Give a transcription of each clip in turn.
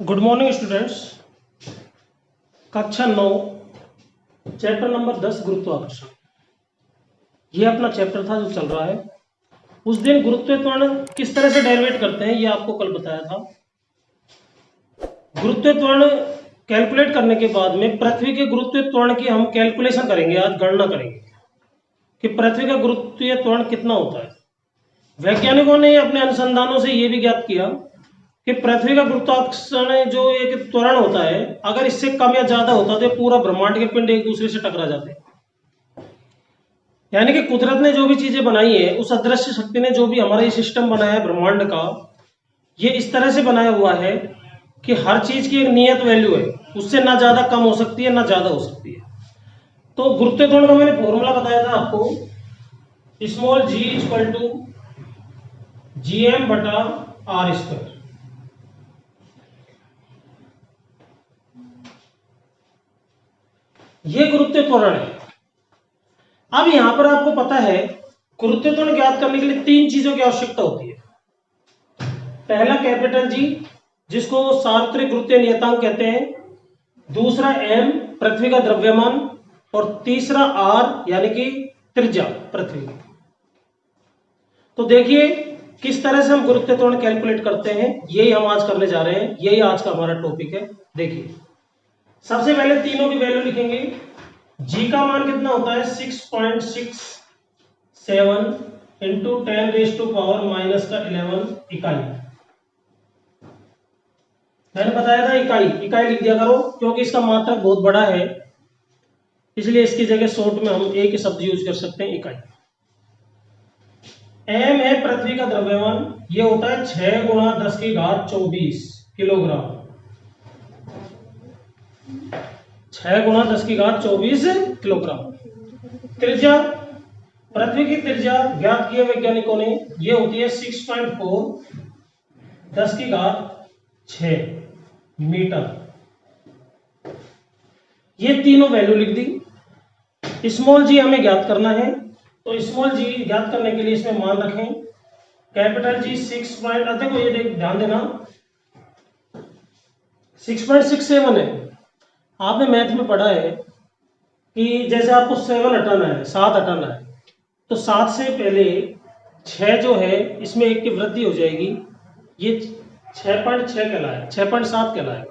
Good morning students. कक्षा 9 chapter number 10 गुरुत्वाकर्षण, ये अपना चैप्टर था जो चल रहा है। उस दिन गुरुत्व त्वरण किस तरह से डेरिवेट करते हैं ये आपको कल बताया था। गुरुत्व त्वरण कैलकुलेट करने के बाद में पृथ्वी के गुरुत्व त्वरण की हम कैलकुलेशन करेंगे, आज गणना करेंगे कि पृथ्वी का गुरुत्वीय त्वरण कितना होता है। वैज्ञानिकों ने अपने अनुसंधानों से ये भी ज्ञात किया कि पृथ्वी का गुरुत्वाकर्षण जो एक त्वरण होता है, अगर इससे कम या ज्यादा होता तो पूरा ब्रह्मांड के पिंड एक दूसरे से टकरा जाते। यानी कि कुदरत ने जो भी चीजें बनाई है, उस अदृश्य शक्ति ने जो भी हमारा ये सिस्टम बनाया है ब्रह्मांड का, ये इस तरह से बनाया हुआ है कि हर चीज की एक नियत वैल्यू है, उससे ना ज्यादा कम हो सकती है ना ज्यादा हो सकती है। तो गुरुत्व त्वरण का मैंने फॉर्मूला बताया था आपको, small ji equal to GM/r²। ये गुरुत्व त्वरण है। अब यहां पर आपको पता है गुरुत्व त्वरण ज्ञात करने के लिए तीन चीजों की आवश्यकता होती है। पहला कैपिटल जी, जिसको सार्वत्रिक गुरुत्वीय नियतांक कहते हैं, दूसरा m पृथ्वी का द्रव्यमान, और तीसरा r यानी कि त्रिज्या पृथ्वी की। तो देखिए किस तरह से हम गुरुत्व त्वरण कैलकुलेट करते हैं, यही हम आज करने जा रहे हैं, यही आज का हमारा टॉपिक है। देखिए सबसे पहले तीनों की वैल्यू लिखेंगे। g का मान कितना होता है 6.67 इंटू 10⁻⁻11 इकाई। मैंने बताया था इकाई इकाई लिख दिया करो, क्योंकि इसका मात्रक बहुत बड़ा है, इसलिए इसकी जगह शॉर्ट में हम एक ही शब्द यूज कर सकते हैं, इकाई। m है पृथ्वी का द्रव्यमान, ये होता है 6×10⁻24 किलोग्राम। 6×10⁻24 किलोग्राम। त्रिज्या, पृथ्वी की त्रिज्या ज्ञात की है वैज्ञानिकों ने, ये होती है 6.4×10⁻6 मीटर। ये तीनों वैल्यू लिख दी। स्मॉल जी हमें ज्ञात करना है, तो स्मॉल जी ज्ञात करने के लिए इसमें मान रखें कैपिटल जी 6 देखो ये ध्यान देना 6.67 है। आपने मैथ में पढ़ा है कि जैसे आपको 7 हटाना है, 7 हटाना है, तो 7 से पहले 6 जो है इसमें एक की वृद्धि हो जाएगी, ये 6.6 कहलाएगा, 6.7 कहलाएगा।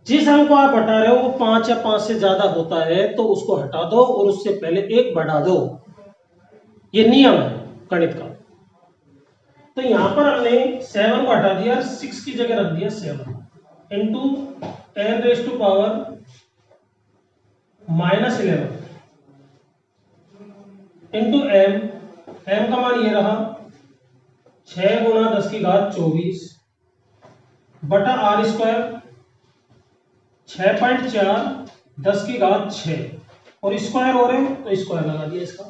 जिस अंक को आप हटा रहे हो वो 5 या 5 से ज्यादा होता है तो उसको हटा दो और उससे पहले एक बढ़ा दो, ये नियम है गणित का। तो यहां पर हमने 7 को हटा दिया, 6 की जगह रख दिया 7 इंटू 10⁻⁻11 इंटू m का मान ये रहा 6×10⁻24 बटा r², 6.4×10⁻6 और स्क्वायर हो रहे तो स्क्वायर लगा दिया इसका।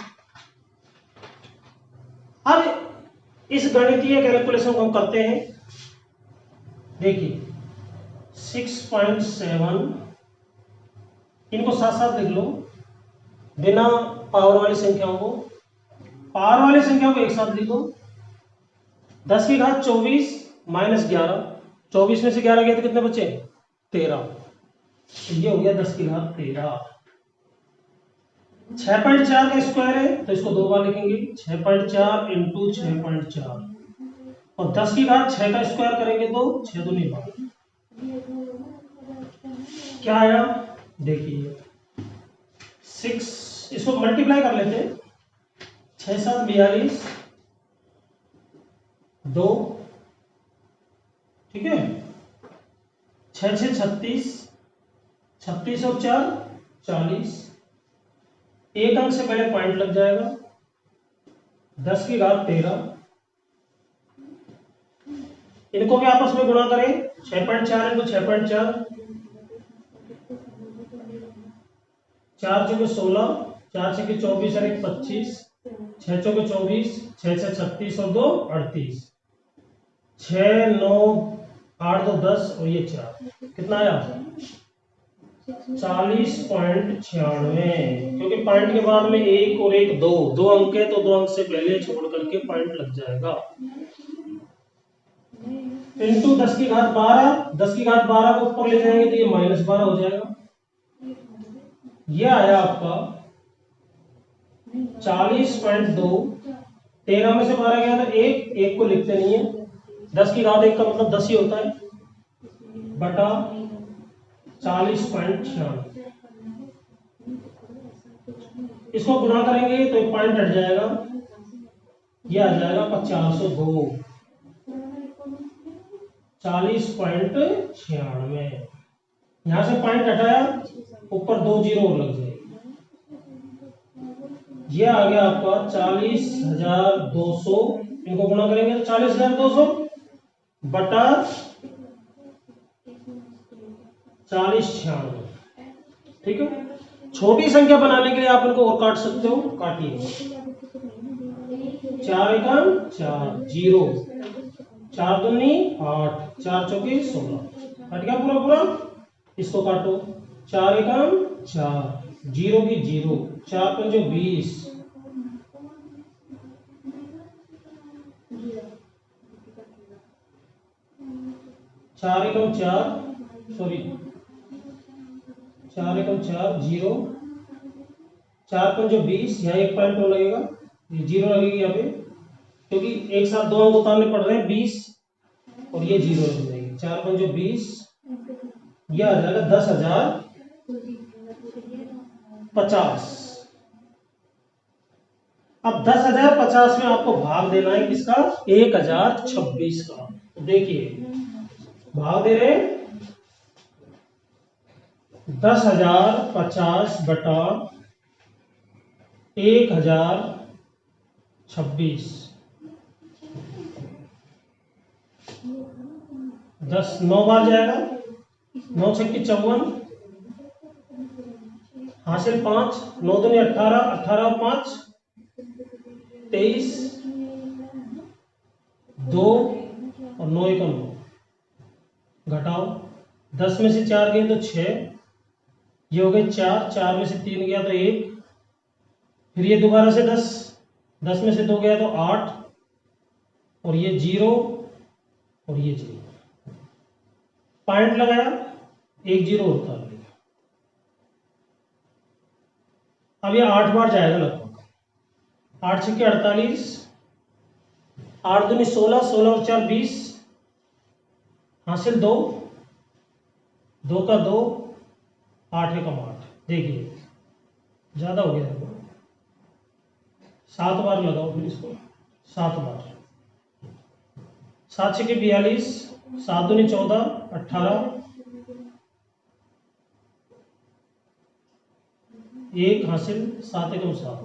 अब इस गणितीय कैलकुलेशन को हम करते हैं। देखिए 6.7, इनको साथ साथ लिख लो बिना पावर वाली संख्याओं को, पावर वाली संख्याओं को एक साथ लिख दो। 10⁻24 -11, 24 में से 11 गया तो कितने बचे 13, ये हो गया 10⁻13। 6.4 का स्क्वायर है तो इसको दो बार लिखेंगे, 6.4 इंटू 6.4, और 10⁻6 का स्क्वायर करेंगे तो 6 दूनी 12। क्या आया देखिए 6, इसको मल्टीप्लाई कर लेते हैं, 6×7 42, 2, ठीक है, 6×6 36, 36 और 4 40, एक अंक से पहले पॉइंट लग जाएगा, 10⁻13। इनको भी आपस में गुणा करें, 6.4 इंटू 6.4, 4 चौके 16, 4 छके 24 और 1 25, 6 चौके 24, 6 से 36 और 2 38, 6 9 8 2 10 और ये 4, कितना आया 40.96, क्योंकि पॉइंट के बाद में एक और एक दो अंक है तो 2 अंक से पहले छोड़ करके पॉइंट लग जाएगा। इंटू 10 की घात 12, 10 की घात 12 को ऊपर ले जाएंगे तो ये -12 हो जाएगा। ये आया आपका 40.2। 13 में से 12 गया तो एक को लिखते नहीं है, 10 की घात 1 का मतलब 10 ही होता है, बटा 40.96। इसको गुणा करेंगे तो एक पॉइंट हट जाएगा, ये आ जाएगा 402, 40.96। यहां से पॉइंट हटाया, ऊपर 2 जीरो और लग जाएगी, ये आ गया आपका 40,200। इनको गुणा करेंगे तो 40,200 बटा 4096। ठीक है, छोटी संख्या बनाने के लिए आप इनको और काट सकते हो, काटिए। 4 एकम 4, 0, 4 दूनी 8, 4 चौकी 16, कट गया पूरा पूरा। इसको काटो, 4 एकम 4, 0 की 0, 4 पंजे 20, 4 एकम 4, सॉरी 4 एकम 4, 0, 4 पंजे 20, यहाँ एक पॉइंट और लगेगा, ये 0 लगेगी यहाँ पे, क्योंकि एक साथ दो अंक उतारने पड़ रहे हैं, 20 और ये 0 लग जाएगी। 4 पंजे 20, यह आ जाएगा 10,050। अब 10,050 में आपको भाग देना है किसका? 1026 का। तो देखिए भाग दे रहे 10,050 बटा 1026, 10 9 बार जाएगा, 9 छक्के 54, हासिल 5, 9 दूनी 18, 18 और 5 23, 2 और 9 एकम 9, घटाओ 10 में से 4 गए तो 6, ये हो गए 4, 4 में से 3 गया तो 1, फिर ये दोबारा से 10, 10 में से 2 गया तो 8 और ये 0 और ये 0, पॉइंट लगाया, 1 0 होता है। अब ये 8 बार जाएगा लगभग, 8 छक्के 48, 8 दूनी 16, 16 और 4 20, हासिल 2, 2 का 2, 8 एकम 8। देखिए ज्यादा हो गया है, 7 बार लगाओ फिर इसको, 7 बार, 7 छक्के 42, 7 दूनी 14, 18, 1 हासिल, 7 एकम 7,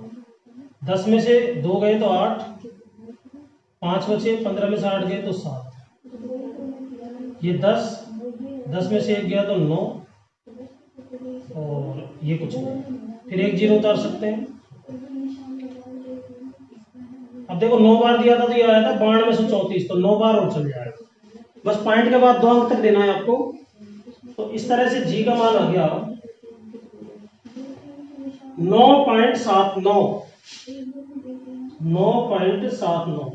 10 में से 2 गए तो 8, 5 बचे, 15 में से 8 गए तो 7, ये 10, 10 में से 1 गया तो 9 और ये कुछ नहीं, फिर 1 0 उतार सकते हैं। अब देखो 9 बार दिया था तो ये आया था 9234, तो 9 बार और चल जाएगा, बस पॉइंट के बाद 2 अंक तक देना है आपको। तो इस तरह से जी का मान आ गया 9.79, 9.79।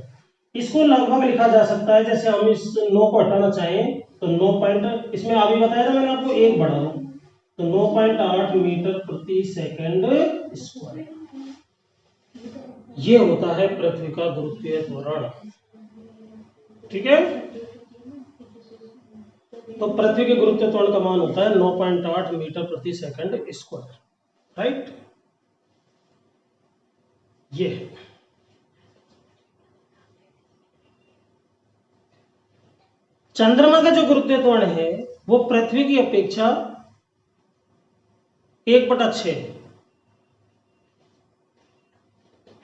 इसको लगभग लिखा जा सकता है, जैसे हम इस 9 को हटाना चाहें तो 9 पॉइंट, इसमें अभी बताया था मैंने आपको 1 बढ़ा लो, तो 9.8 मीटर प्रति सेकंड स्क्वायर। ये होता है पृथ्वी का गुरुत्वीय त्वरण। ठीक है, तो पृथ्वी के गुरुत्वीय त्वरण का मान होता है 9.8 मीटर प्रति सेकंड स्क्वायर। राइट, ये है। चंद्रमा का जो गुरुत्वीय त्वरण है वो पृथ्वी की अपेक्षा 1/6,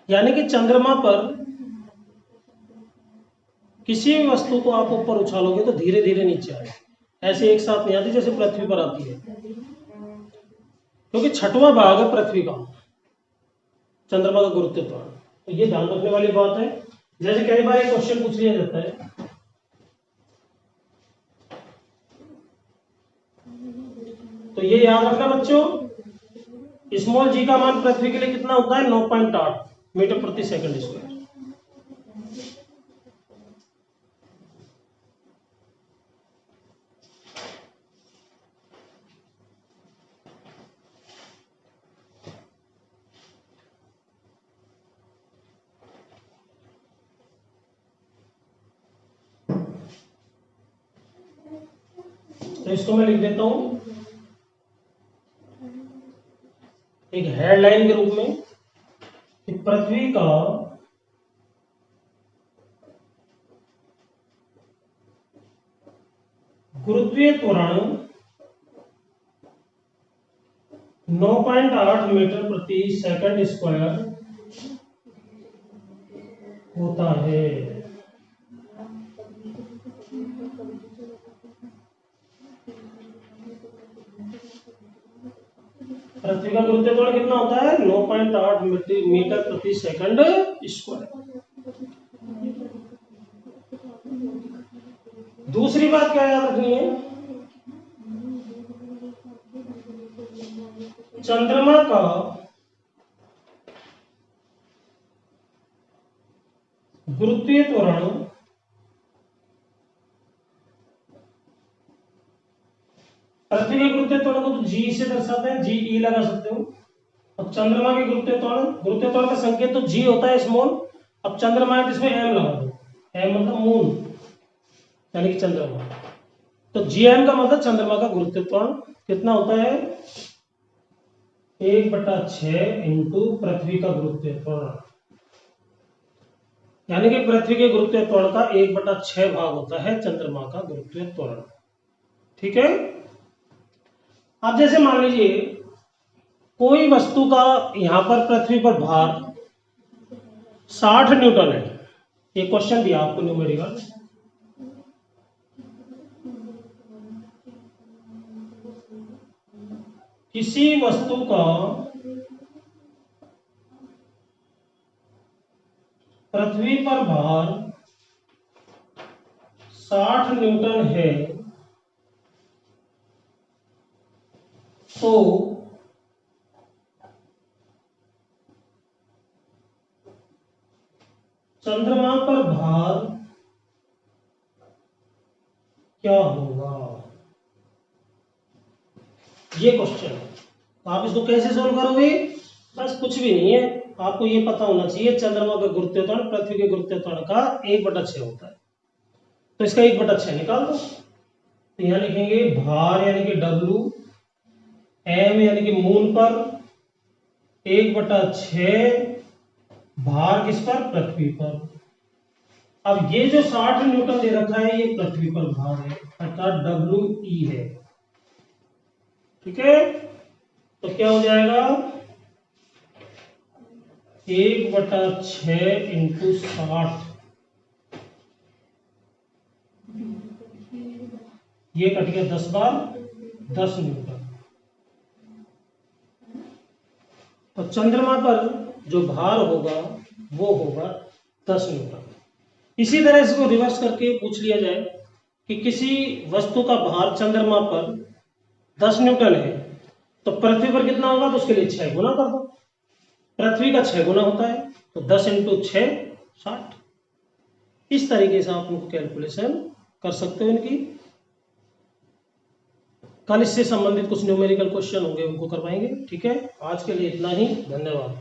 यानी कि चंद्रमा पर किसी भी वस्तु को आप ऊपर उछालोगे तो धीरे धीरे नीचे आए, ऐसे एक साथ नहीं आती जैसे पृथ्वी पर आती है, क्योंकि छठवां भाग है पृथ्वी का चंद्रमा का गुरुत्वीय त्वरण। तो ये ध्यान रखने वाली बात है, जैसे कई बार एक क्वेश्चन पूछ लिया जाता है, तो ये याद रखना बच्चों, स्मॉल जी का मान पृथ्वी के लिए कितना होता है? 9.8 मीटर प्रति सेकंड स्क्वायर। तो इसको मैं लिख देता हूं एक हेडलाइन के रूप में कि पृथ्वी का गुरुत्वीय त्वरण 9.8 मीटर प्रति सेकंड स्क्वायर होता है। पृथ्वी का गुरुत्वीय त्वरण कितना होता है? 9.8 मीटर प्रति सेकंड स्क्वायर। दूसरी बात क्या याद रखनी है? चंद्रमा का गुरुत्वीय त्वरण पृथ्वी के गुरुत्वीय त्वरण को तो जी से दर्शाते हैं, जी ई लगा सकते हो। अब चंद्रमा के गुरुत्वीय त्वरण का संकेत तो जी होता है स्मॉल। अब चंद्रमा है इसमें एम लगा दो, एम मतलब मून यानी कि चंद्रमा। तो जी एम का मतलब चंद्रमा का गुरुत्वीय त्वरण कितना होता है? 1/6 इंटू पृथ्वी का गुरुत्वीय त्वरण, यानी कि पृथ्वी के गुरुत्वीय त्वरण का 1/6 भाग होता है चंद्रमा का गुरुत्वीय त्वरण। ठीक है। अब जैसे मान लीजिए कोई वस्तु का यहां पर पृथ्वी पर भार 60 न्यूटन है। एक क्वेश्चन दिया आपको न्यूमेरिकल, किसी वस्तु का पृथ्वी पर भार 60 न्यूटन है तो चंद्रमा पर भार क्या होगा? ये क्वेश्चन है। तो आप इसको कैसे सोल्व करोगे? बस कुछ भी नहीं है, आपको ये पता होना चाहिए चंद्रमा का गुरुत्वीय त्वरण पृथ्वी के गुरुत्वीय त्वरण का 1/6 होता है। तो इसका 1/6 निकाल दो। तो यहां लिखेंगे भार यानी कि डब्ल्यू, एम यानी कि मून पर, 1/6 भार किस पर? पृथ्वी पर। अब ये जो 60 न्यूटन दे रखा है ये पृथ्वी पर भार है, अर्थात डब्ल्यू ई है। ठीक है। तो क्या हो जाएगा? 1/6 इंटू 60, ये कट गया 10 बार 10 न्यूटन। तो चंद्रमा पर जो भार होगा वो होगा 10 न्यूटन। इसी तरह इसको रिवर्स करके पूछ लिया जाए कि किसी वस्तु का भार चंद्रमा पर 10 न्यूटन है तो पृथ्वी पर कितना होगा? तो उसके लिए 6 गुना कर दो। पृथ्वी का 6 गुना होता है तो 10 इंटू 6 60। इस तरीके से आप उनको कैलकुलेशन कर सकते हो इनकी। कल इससे संबंधित कुछ न्यूमेरिकल क्वेश्चन होंगे उनको करवाएंगे। ठीक है। आज के लिए इतना ही, धन्यवाद।